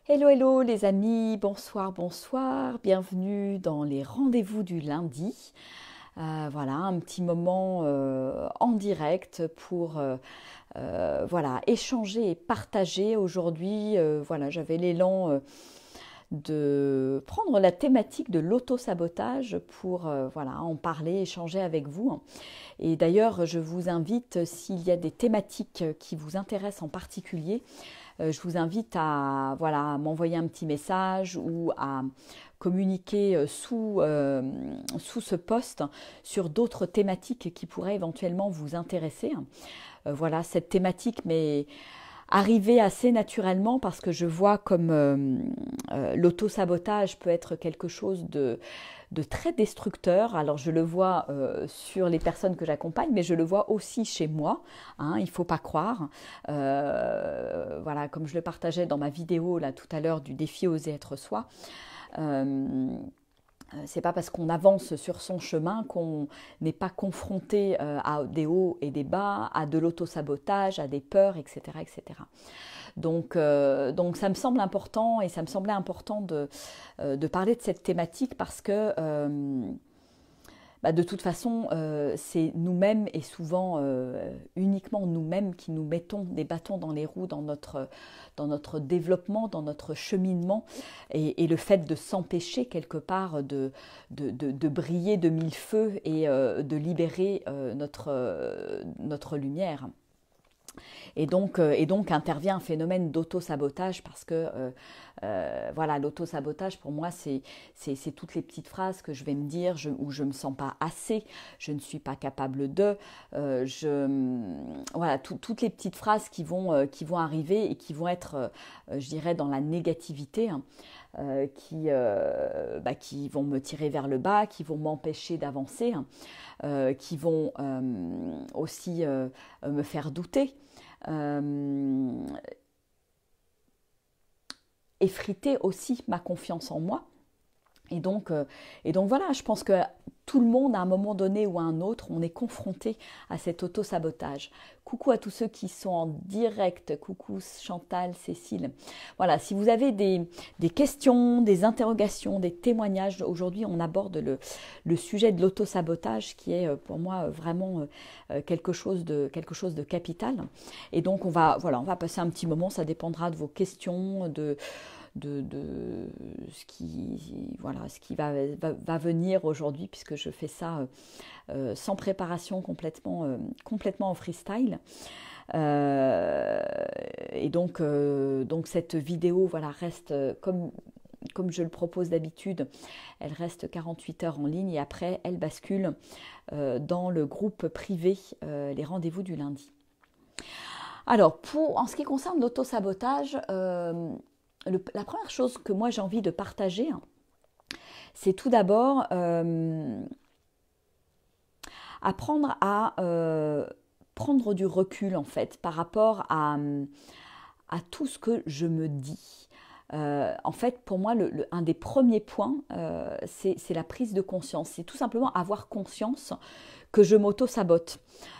Hello, hello les amis, bonsoir, bonsoir, bienvenue dans les rendez-vous du lundi. Voilà, un petit moment en direct pour voilà, échanger et partager. Aujourd'hui, voilà, j'avais l'élan de prendre la thématique de l'auto-sabotage pour voilà, en parler, échanger avec vous. Et d'ailleurs, je vous invite, s'il y a des thématiques qui vous intéressent en particulier, je vous invite à voilà, m'envoyer un petit message ou à communiquer sous ce post sur d'autres thématiques qui pourraient éventuellement vous intéresser. Voilà, cette thématique m'est arrivée assez naturellement parce que je vois comme l'auto-sabotage peut être quelque chose de très destructeur. Alors je le vois sur les personnes que j'accompagne, mais je le vois aussi chez moi, hein, il ne faut pas croire. Voilà, comme je le partageais dans ma vidéo là tout à l'heure du défi Oser être soi. C'est pas parce qu'on avance sur son chemin qu'on n'est pas confronté à des hauts et des bas, à de l'auto-sabotage, à des peurs, etc. etc. Donc ça me semble important et ça me semblait important de parler de cette thématique parce que de toute façon, c'est nous-mêmes et souvent uniquement nous-mêmes qui nous mettons des bâtons dans les roues dans notre développement, dans notre cheminement et le fait de s'empêcher quelque part de briller de mille feux et de libérer notre lumière. Et donc intervient un phénomène d'auto-sabotage parce que voilà, l'auto-sabotage pour moi c'est toutes les petites phrases que je vais me dire où je ne me sens pas assez, je ne suis pas capable de, voilà, toutes les petites phrases qui vont arriver et qui vont être, je dirais, dans la négativité, hein, qui vont me tirer vers le bas, qui vont m'empêcher d'avancer, hein, qui vont aussi me faire douter. Effriter aussi ma confiance en moi. Et donc voilà, je pense que tout le monde, à un moment donné ou à un autre, on est confronté à cet auto-sabotage. Coucou à tous ceux qui sont en direct. Coucou Chantal, Cécile. Voilà, si vous avez des questions, des interrogations, des témoignages, aujourd'hui on aborde le sujet de l'auto-sabotage qui est pour moi vraiment quelque chose de capital. Et donc on va passer un petit moment, ça dépendra de vos questions, de ce qui va venir aujourd'hui, puisque je fais ça sans préparation, complètement en freestyle. Et donc cette vidéo voilà, reste comme je le propose d'habitude, elle reste 48 heures en ligne et après elle bascule dans le groupe privé les rendez-vous du lundi. Alors, en ce qui concerne l'auto-sabotage, la première chose que moi j'ai envie de partager, hein, c'est tout d'abord apprendre à prendre du recul en fait par rapport à tout ce que je me dis. En fait, pour moi, un des premiers points, c'est la prise de conscience. C'est tout simplement avoir conscience que je m'auto-sabote.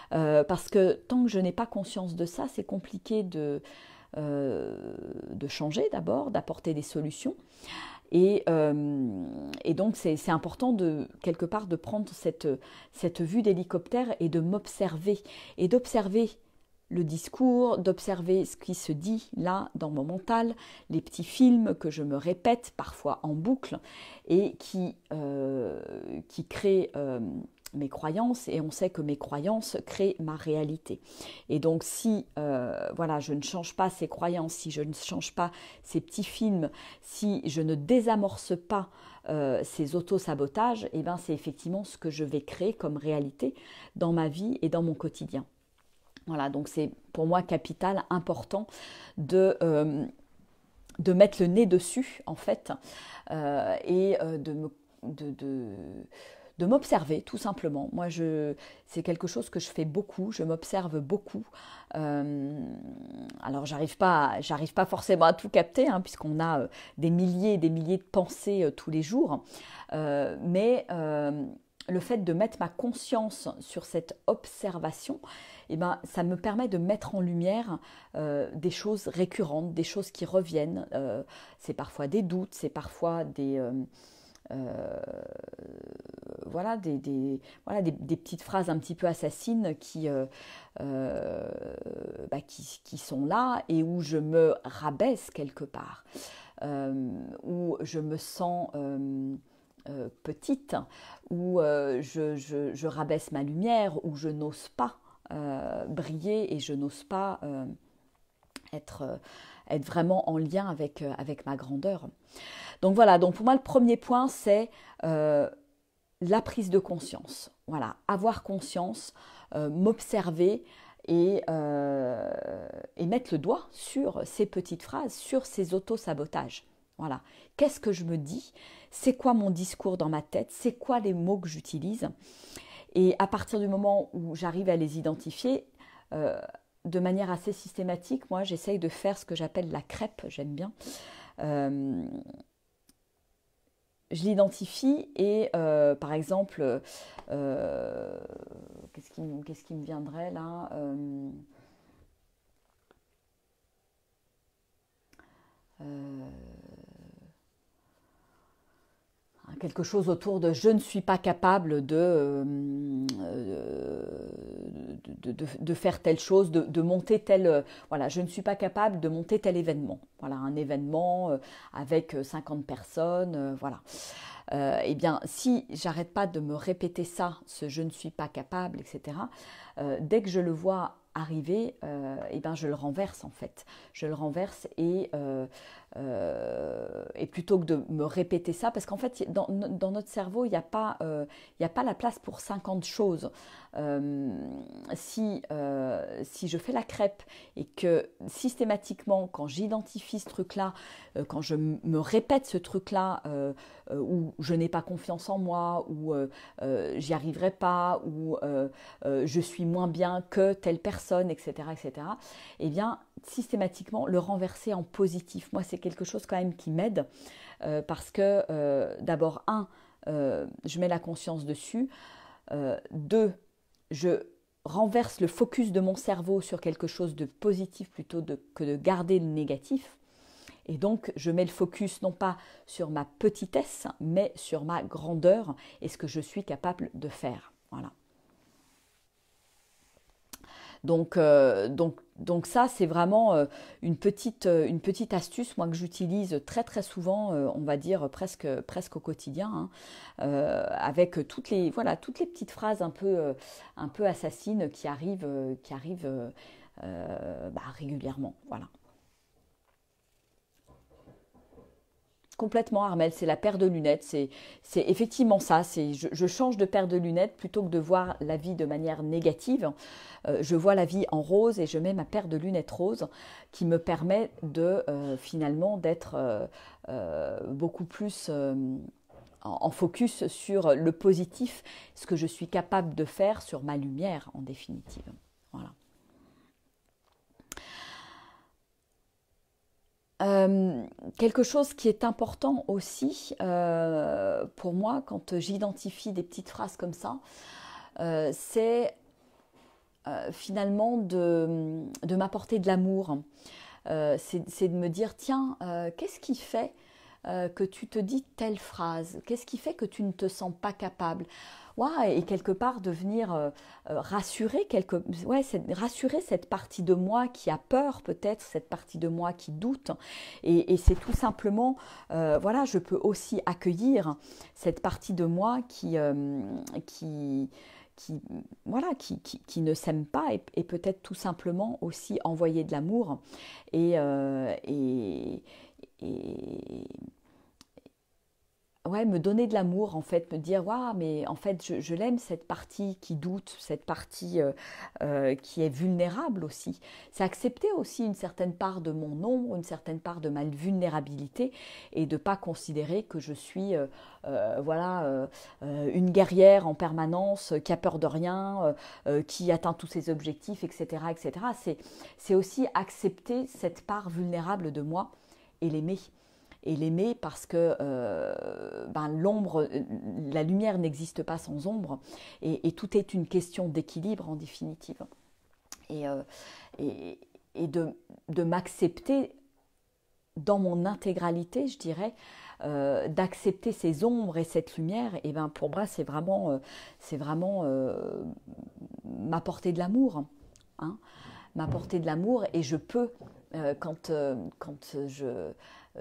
Parce que tant que je n'ai pas conscience de ça, c'est compliqué de changer d'abord, d'apporter des solutions. Et donc c'est important de quelque part de prendre cette vue d'hélicoptère et de m'observer et d'observer le discours, d'observer ce qui se dit là dans mon mental, les petits films que je me répète parfois en boucle et qui créent mes croyances, et on sait que mes croyances créent ma réalité. Et donc si voilà, je ne change pas ces croyances, si je ne change pas ces petits films, si je ne désamorce pas ces auto-sabotages, et ben c'est effectivement ce que je vais créer comme réalité dans ma vie et dans mon quotidien. Voilà, donc c'est pour moi capital, important de mettre le nez dessus en fait et de m'observer tout simplement. Moi, c'est quelque chose que je fais beaucoup, je m'observe beaucoup. Alors, j'arrive pas forcément à tout capter, hein, puisqu'on a des milliers et des milliers de pensées tous les jours. Mais le fait de mettre ma conscience sur cette observation, eh ben, ça me permet de mettre en lumière des choses récurrentes, des choses qui reviennent. C'est parfois des doutes, c'est parfois voilà, des petites phrases un petit peu assassines qui sont là et où je me rabaisse quelque part, où je me sens petite, où je rabaisse ma lumière, où je n'ose pas briller et je n'ose pas être vraiment en lien avec ma grandeur. Donc voilà, donc pour moi le premier point c'est la prise de conscience. Voilà, avoir conscience, m'observer et mettre le doigt sur ces petites phrases, sur ces auto-sabotages. Voilà, qu'est-ce que je me dis? C'est quoi mon discours dans ma tête? C'est quoi les mots que j'utilise? Et à partir du moment où j'arrive à les identifier, de manière assez systématique, moi j'essaye de faire ce que j'appelle la crêpe, j'aime bien. Je l'identifie et par exemple, qu'est-ce qui me viendrait là quelque chose autour de je ne suis pas capable de faire telle chose, de monter tel... voilà, je ne suis pas capable de monter tel événement. Voilà, un événement avec 50 personnes, voilà. Eh bien, si j'arrête pas de me répéter ça, ce je ne suis pas capable, etc., dès que je le vois arriver, eh ben, je le renverse en fait. Je le renverse et plutôt que de me répéter ça, parce qu'en fait, dans notre cerveau, il n'y a pas la place pour 50 choses. Si je fais la crêpe et que systématiquement, quand j'identifie ce truc-là, quand je me répète ce truc-là, où je n'ai pas confiance en moi, où j'y arriverai pas, où je suis moins bien que telle personne, etc., etc., eh bien, systématiquement, le renverser en positif. Moi, c'est quelque chose quand même qui m'aide parce que, d'abord, je mets la conscience dessus. Deux, je renverse le focus de mon cerveau sur quelque chose de positif plutôt que de garder le négatif. Et donc, je mets le focus non pas sur ma petitesse, mais sur ma grandeur et ce que je suis capable de faire. Voilà. Donc ça, c'est vraiment une petite astuce, moi, que j'utilise très très souvent, on va dire presque au quotidien, hein, avec toutes les petites phrases un peu assassines qui arrivent régulièrement. Voilà. Complètement, Armel, c'est la paire de lunettes. C'est effectivement ça. Je change de paire de lunettes plutôt que de voir la vie de manière négative. Je vois la vie en rose et je mets ma paire de lunettes roses qui me permet de finalement d'être beaucoup plus en focus sur le positif, ce que je suis capable de faire sur ma lumière en définitive. Voilà. Quelque chose qui est important aussi pour moi quand j'identifie des petites phrases comme ça, c'est finalement de m'apporter de l'amour. C'est de me dire, tiens, qu'est-ce qui fait que tu te dis telle phrase? Qu'est-ce qui fait que tu ne te sens pas capable? Ouais, et quelque part de venir rassurer, rassurer cette partie de moi qui a peur peut-être, cette partie de moi qui doute. Et c'est tout simplement, je peux aussi accueillir cette partie de moi qui ne s'aime pas et peut-être tout simplement aussi envoyer de l'amour et ouais, me donner de l'amour, en fait, me dire, waouh, mais en fait, je l'aime, cette partie qui doute, cette partie qui est vulnérable aussi. C'est accepter aussi une certaine part de mon ombre, une certaine part de ma vulnérabilité et de ne pas considérer que je suis une guerrière en permanence, qui a peur de rien, qui atteint tous ses objectifs, etc., etc. C'est aussi accepter cette part vulnérable de moi et l'aimer. et l'aimer parce que l'ombre, la lumière n'existe pas sans ombre et tout est une question d'équilibre en définitive. Et, et de m'accepter dans mon intégralité, je dirais, d'accepter ces ombres et cette lumière, et ben pour moi c'est vraiment m'apporter de l'amour, hein, m'apporter de l'amour, et je peux quand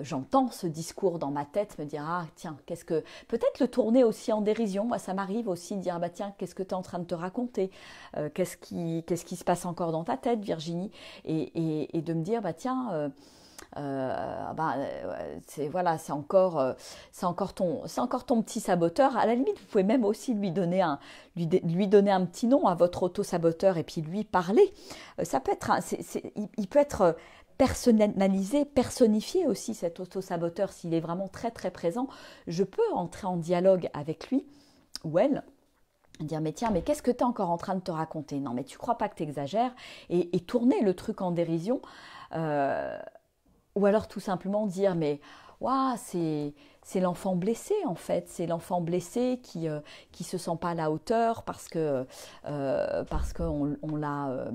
j'entends ce discours dans ma tête me dire ah tiens, qu'est-ce que, peut-être le tourner aussi en dérision. Moi ça m'arrive aussi de dire bah tiens, qu'est-ce que tu es en train de te raconter, qu'est-ce qui se passe encore dans ta tête, Virginie, et de me dire bah tiens c'est encore ton petit saboteur. À la limite, vous pouvez même aussi lui donner un petit nom à votre auto-saboteur et puis lui parler. Ça peut être, il peut être personnalisé, personnifié aussi, cet auto-saboteur, s'il est vraiment très très présent. Je peux entrer en dialogue avec lui ou elle, dire mais tiens, mais qu'est-ce que tu es encore en train de te raconter? Non mais tu crois pas que tu exagères, et tourner le truc en dérision. Ou alors tout simplement dire mais waouh, c'est l'enfant blessé en fait, c'est l'enfant blessé qui se sent pas à la hauteur parce qu'on l'a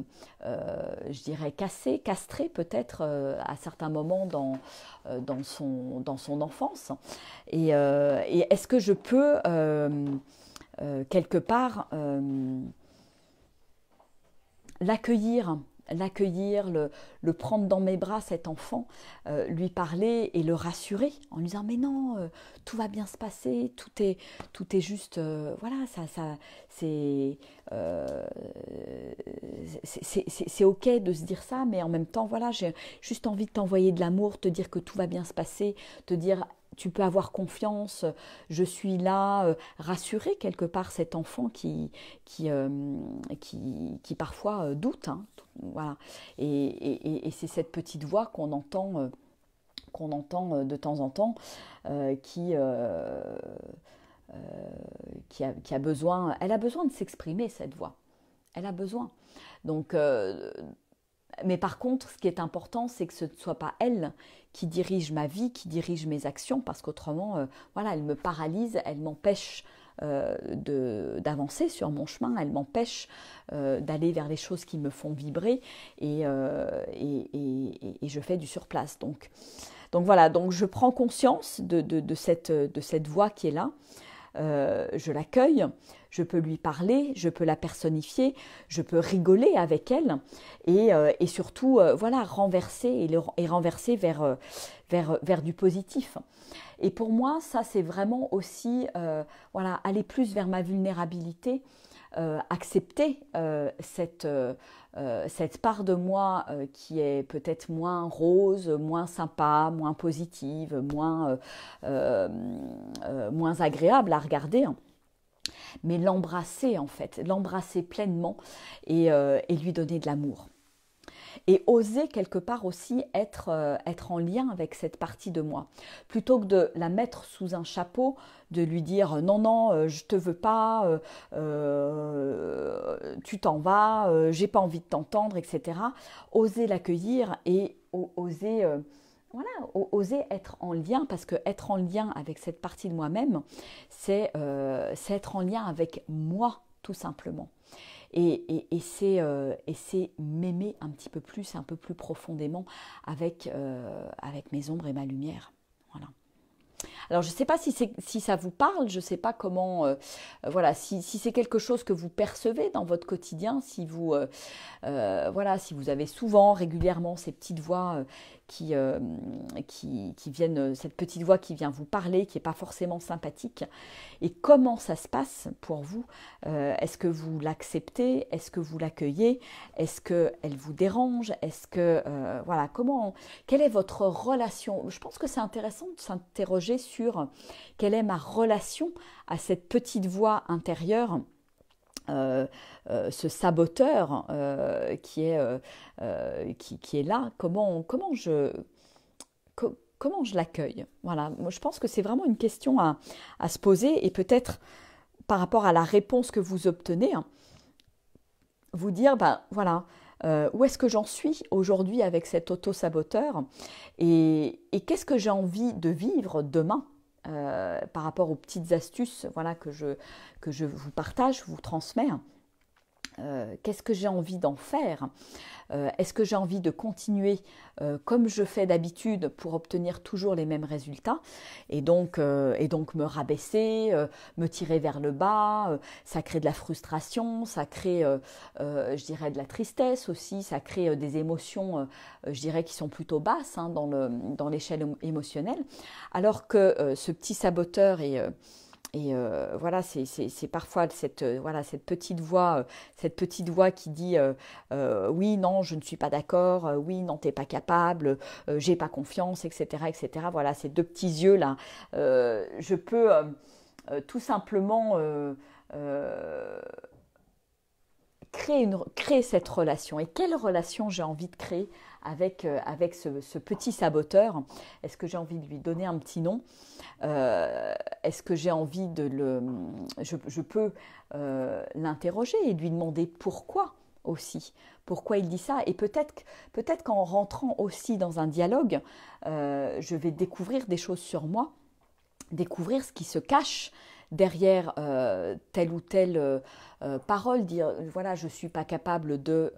je dirais castré peut-être à certains moments dans son enfance, et est-ce que je peux quelque part l'accueillir, le prendre dans mes bras, cet enfant, lui parler et le rassurer en lui disant mais non, tout va bien se passer, tout est juste, voilà, c'est ok de se dire ça, mais en même temps voilà, j'ai juste envie de t'envoyer de l'amour, te dire que tout va bien se passer, te dire tu peux avoir confiance, je suis là, rassurer quelque part cet enfant qui parfois doute, hein, voilà. Et c'est cette petite voix qu'on entend de temps en temps, qui a besoin, elle a besoin de s'exprimer, cette voix. Elle a besoin. Donc, mais par contre, ce qui est important, c'est que ce ne soit pas elle qui dirige ma vie, qui dirige mes actions, parce qu'autrement, voilà, elle me paralyse, elle m'empêche d'avancer sur mon chemin, elle m'empêche d'aller vers les choses qui me font vibrer, et je fais du surplace. Donc voilà, donc je prends conscience de cette voix qui est là. Je l'accueille, je peux lui parler, je peux la personnifier, je peux rigoler avec elle, et surtout voilà, renverser vers du positif. Et pour moi, ça c'est vraiment aussi voilà, aller plus vers ma vulnérabilité, accepter cette part de moi qui est peut-être moins rose, moins sympa, moins positive, moins agréable à regarder, mais l'embrasser en fait, l'embrasser pleinement, et lui donner de l'amour. Et oser quelque part aussi être en lien avec cette partie de moi. Plutôt que de la mettre sous un chapeau, de lui dire non, non, je te veux pas, tu t'en vas, j'ai pas envie de t'entendre, etc. Oser l'accueillir et oser, voilà, oser être en lien, parce que être en lien avec cette partie de moi-même, c'est être en lien avec moi, tout simplement. Et c'est m'aimer un petit peu plus, un peu plus profondément avec mes ombres et ma lumière. Voilà. Alors je ne sais pas si ça vous parle, je ne sais pas comment, voilà, si c'est quelque chose que vous percevez dans votre quotidien, si vous avez souvent, régulièrement ces petites voix qui viennent, cette petite voix qui vient vous parler, qui n'est pas forcément sympathique, et comment ça se passe pour vous. Est-ce que vous l'acceptez? Est-ce que vous l'accueillez? Est-ce qu'elle vous dérange? Est-ce que, voilà, quelle est votre relation? Je pense que c'est intéressant de s'interroger sur quelle est ma relation à cette petite voix intérieure, ce saboteur qui est là. Comment je l'accueille? Voilà, moi, je pense que c'est vraiment une question à se poser, et peut-être par rapport à la réponse que vous obtenez, vous dire, ben voilà, où est-ce que j'en suis aujourd'hui avec cet auto-saboteur et qu'est-ce que j'ai envie de vivre demain par rapport aux petites astuces voilà, que je vous partage, vous transmets. Qu'est-ce que j'ai envie d'en faire? Est-ce que j'ai envie de continuer comme je fais d'habitude pour obtenir toujours les mêmes résultats et donc me rabaisser, me tirer vers le bas, ça crée de la frustration, ça crée, je dirais, de la tristesse aussi, ça crée des émotions, je dirais, qui sont plutôt basses hein, dans l'échelle émotionnelle, alors que ce petit saboteur et voilà, c'est parfois cette petite voix qui dit oui, non, je ne suis pas d'accord, oui, non, t'es pas capable, j'ai pas confiance, etc., etc. Voilà, ces deux petits yeux là, je peux tout simplement créer cette relation. Et quelle relation j'ai envie de créer avec ce petit saboteur? Est-ce que j'ai envie de lui donner un petit nom? Est-ce que j'ai envie de le... Je peux l'interroger et lui demander pourquoi aussi, pourquoi il dit ça. Et peut-être qu'en rentrant aussi dans un dialogue, je vais découvrir des choses sur moi, découvrir ce qui se cache derrière telle ou telle parole, dire voilà, je ne suis pas capable de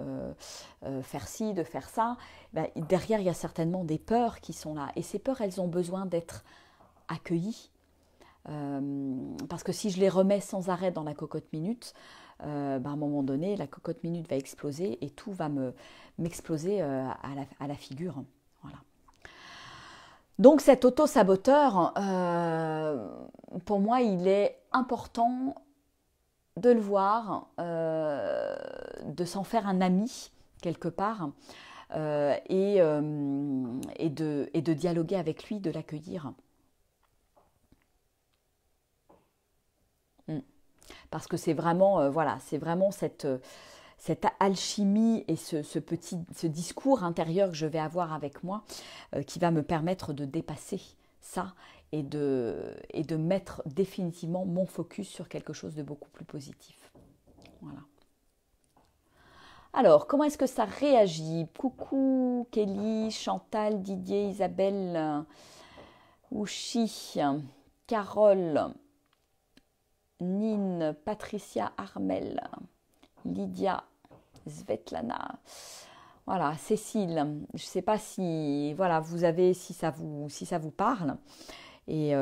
faire ci, de faire ça. Ben, derrière, il y a certainement des peurs qui sont là. Et ces peurs, elles ont besoin d'être accueillies. Parce que si je les remets sans arrêt dans la cocotte minute, ben à un moment donné, la cocotte minute va exploser et tout va m'exploser à la figure. Voilà. Donc cet auto-saboteur, pour moi, il est important de le voir, de s'en faire un ami quelque part et de dialoguer avec lui, de l'accueillir. Parce que c'est vraiment, voilà, c'est vraiment cette alchimie et ce discours intérieur que je vais avoir avec moi qui va me permettre de dépasser ça et de mettre définitivement mon focus sur quelque chose de beaucoup plus positif. Voilà. Alors, comment est-ce que ça réagit? Coucou Kelly, Chantal, Didier, Isabelle, Ouchi, Carole, Nine, Patricia, Armel, Lydia, Svetlana, voilà, Cécile. Je ne sais pas si voilà, vous avez si ça vous parle et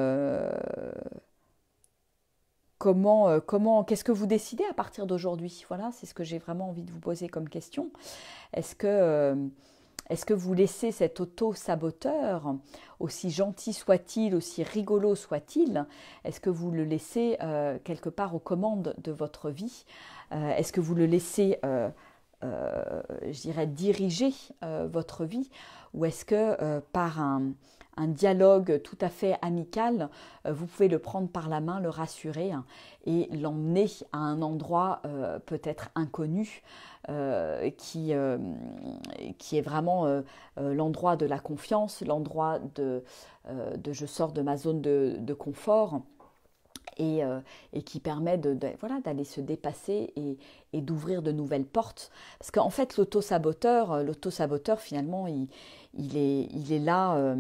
qu'est-ce que vous décidez à partir d'aujourd'hui? Voilà, c'est ce que j'ai vraiment envie de vous poser comme question. Est-ce que vous laissez cet auto-saboteur, aussi gentil soit-il, aussi rigolo soit-il, est-ce que vous le laissez quelque part aux commandes de votre vie? Est-ce que vous le laissez, je dirais, diriger votre vie? Ou est-ce que par un dialogue tout à fait amical, vous pouvez le prendre par la main, le rassurer et l'emmener à un endroit peut-être inconnu qui est vraiment l'endroit de la confiance, l'endroit de je sors de ma zone de confort et qui permet voilà, d'aller se dépasser et d'ouvrir de nouvelles portes. Parce qu'en fait, l'auto-saboteur finalement, il est là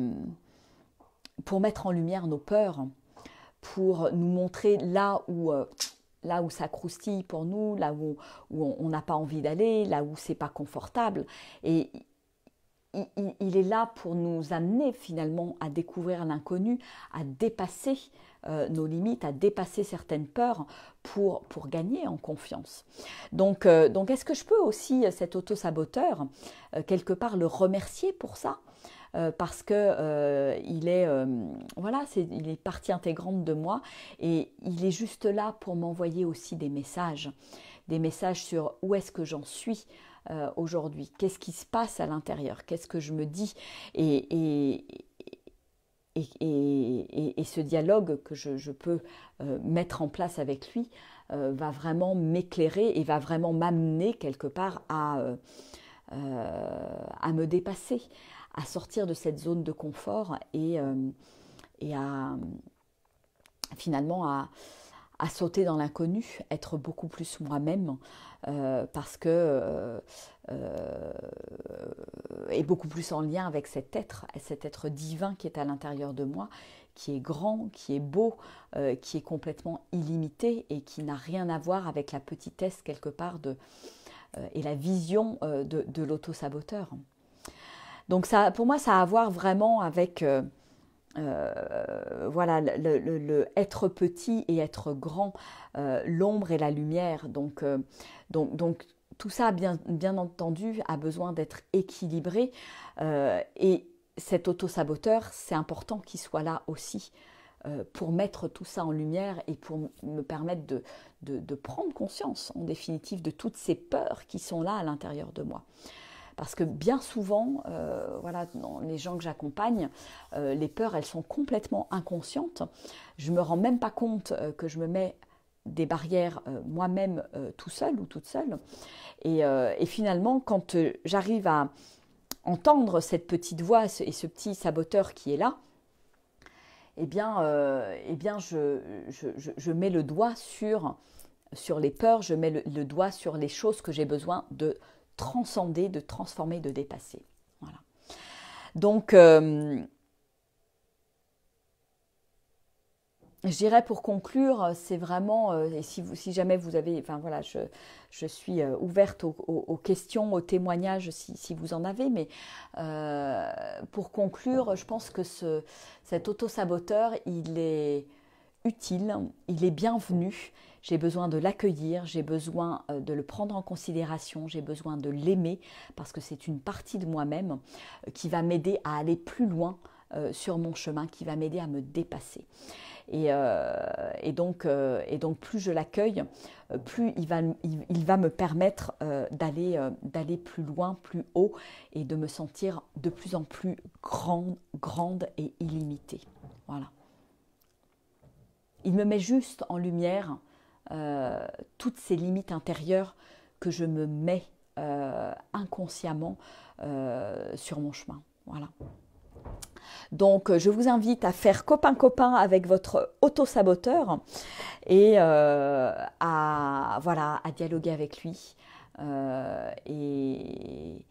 pour mettre en lumière nos peurs, pour nous montrer là où ça croustille pour nous, là où on n'a pas envie d'aller, là où c'est pas confortable. Et il est là pour nous amener finalement à découvrir l'inconnu, à dépasser nos limites, à dépasser certaines peurs pour gagner en confiance. Donc est-ce que je peux aussi, cet auto-saboteur, quelque part le remercier pour ça? Parce que il est partie intégrante de moi et il est juste là pour m'envoyer aussi des messages sur où est-ce que j'en suis aujourd'hui, qu'est-ce qui se passe à l'intérieur, qu'est-ce que je me dis et ce dialogue que je peux mettre en place avec lui va vraiment m'éclairer et va vraiment m'amener quelque part à me dépasser, à sortir de cette zone de confort et à finalement à sauter dans l'inconnu, être beaucoup plus moi-même, parce que est beaucoup plus en lien avec cet être divin qui est à l'intérieur de moi, qui est grand, qui est beau, qui est complètement illimité et qui n'a rien à voir avec la petitesse quelque part et la vision de l'auto-saboteur. Donc ça, pour moi, ça a à voir vraiment avec voilà, le être petit et être grand, l'ombre et la lumière. Donc tout ça, bien entendu, a besoin d'être équilibré. Et cet auto-saboteur, c'est important qu'il soit là aussi pour mettre tout ça en lumière et pour me permettre de prendre conscience, en définitive, de toutes ces peurs qui sont là à l'intérieur de moi. Parce que bien souvent, voilà, dans les gens que j'accompagne, les peurs, elles sont complètement inconscientes. Je ne me rends même pas compte que je me mets des barrières moi-même tout seul ou toute seule. Et finalement, quand j'arrive à entendre cette petite voix et ce petit saboteur qui est là, eh bien je mets le doigt sur les peurs, je mets le doigt sur les choses que j'ai besoin de transcender, de transformer, de dépasser. Voilà. Donc, je dirais pour conclure, c'est vraiment, et si jamais vous avez, enfin voilà, je suis ouverte aux questions, aux témoignages si vous en avez, mais pour conclure, je pense que cet auto-saboteur, il est utile, il est bienvenu, j'ai besoin de l'accueillir, j'ai besoin de le prendre en considération, j'ai besoin de l'aimer, parce que c'est une partie de moi-même qui va m'aider à aller plus loin sur mon chemin, qui va m'aider à me dépasser. Et donc plus je l'accueille, plus il va me permettre d'aller plus loin, plus haut, et de me sentir de plus en plus grande et illimitée. Voilà. Il me met juste en lumière toutes ces limites intérieures que je me mets inconsciemment sur mon chemin. Voilà. Donc, je vous invite à faire copain-copain avec votre auto-saboteur et à dialoguer avec lui et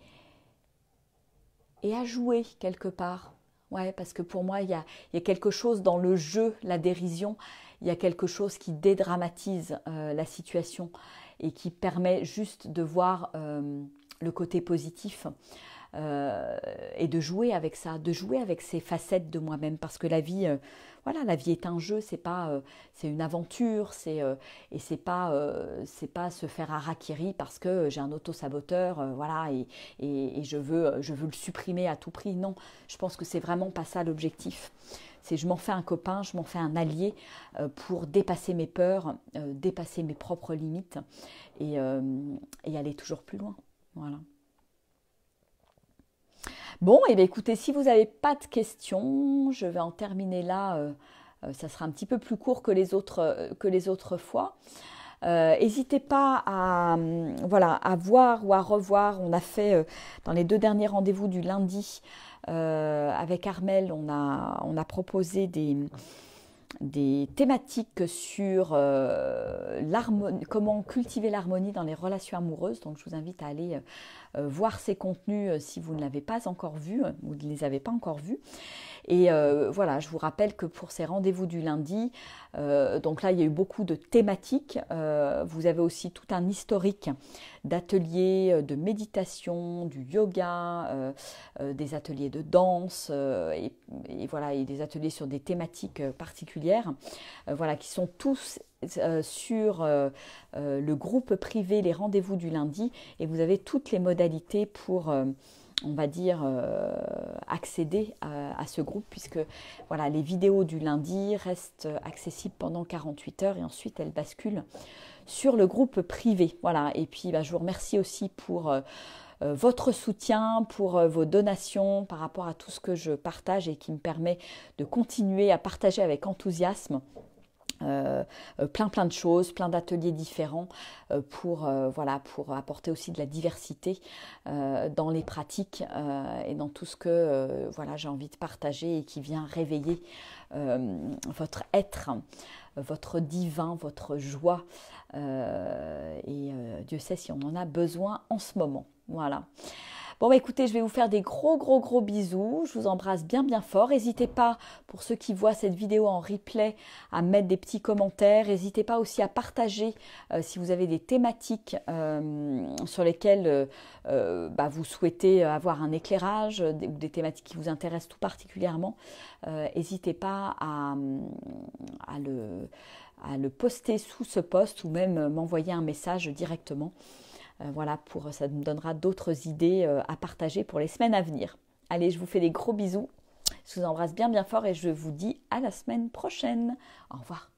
à jouer quelque part. Ouais, parce que pour moi, il y a quelque chose dans le jeu, la dérision, il y a quelque chose qui dédramatise la situation et qui permet juste de voir le côté positif. Et de jouer avec ça, de jouer avec ces facettes de moi-même, parce que la vie, la vie est un jeu, c'est une aventure, et c'est pas se faire harakiri parce que j'ai un auto-saboteur, et je veux le supprimer à tout prix. Non, je pense que c'est vraiment pas ça l'objectif. C'est je m'en fais un copain, je m'en fais un allié pour dépasser mes peurs, dépasser mes propres limites et aller toujours plus loin. Voilà. Bon, et bien écoutez, si vous n'avez pas de questions, je vais en terminer là. Ça sera un petit peu plus court que les autres fois. N'hésitez pas à voir ou à revoir. On a fait dans les 2 derniers rendez-vous du lundi avec Armelle, on a proposé des thématiques sur comment cultiver l'harmonie dans les relations amoureuses. Donc, je vous invite à aller voir ces contenus si vous ne l'avez pas encore vu ou ne les avez pas encore vus. Et je vous rappelle que pour ces rendez-vous du lundi, donc là, il y a eu beaucoup de thématiques. Vous avez aussi tout un historique d'ateliers de méditation, du yoga, des ateliers de danse et des ateliers sur des thématiques particulières, qui sont tous sur le groupe privé Les Rendez-vous du lundi, et vous avez toutes les modalités pour accéder à ce groupe, puisque les vidéos du lundi restent accessibles pendant 48 heures et ensuite elles basculent sur le groupe privé. Voilà. Et puis je vous remercie aussi pour votre soutien, pour vos donations par rapport à tout ce que je partage et qui me permet de continuer à partager avec enthousiasme plein de choses, plein d'ateliers différents voilà, pour apporter aussi de la diversité dans les pratiques et dans tout ce que voilà, j'ai envie de partager et qui vient réveiller votre être, votre divin, votre joie. Dieu sait si on en a besoin en ce moment. Voilà. Bon, bah écoutez, je vais vous faire des gros bisous. Je vous embrasse bien fort. N'hésitez pas, pour ceux qui voient cette vidéo en replay, à mettre des petits commentaires. N'hésitez pas aussi à partager si vous avez des thématiques sur lesquelles vous souhaitez avoir un éclairage ou des thématiques qui vous intéressent tout particulièrement. N'hésitez pas à le poster sous ce post ou même m'envoyer un message directement. Voilà, ça me donnera d'autres idées à partager pour les semaines à venir. Allez, je vous fais des gros bisous. Je vous embrasse bien fort et je vous dis à la semaine prochaine. Au revoir.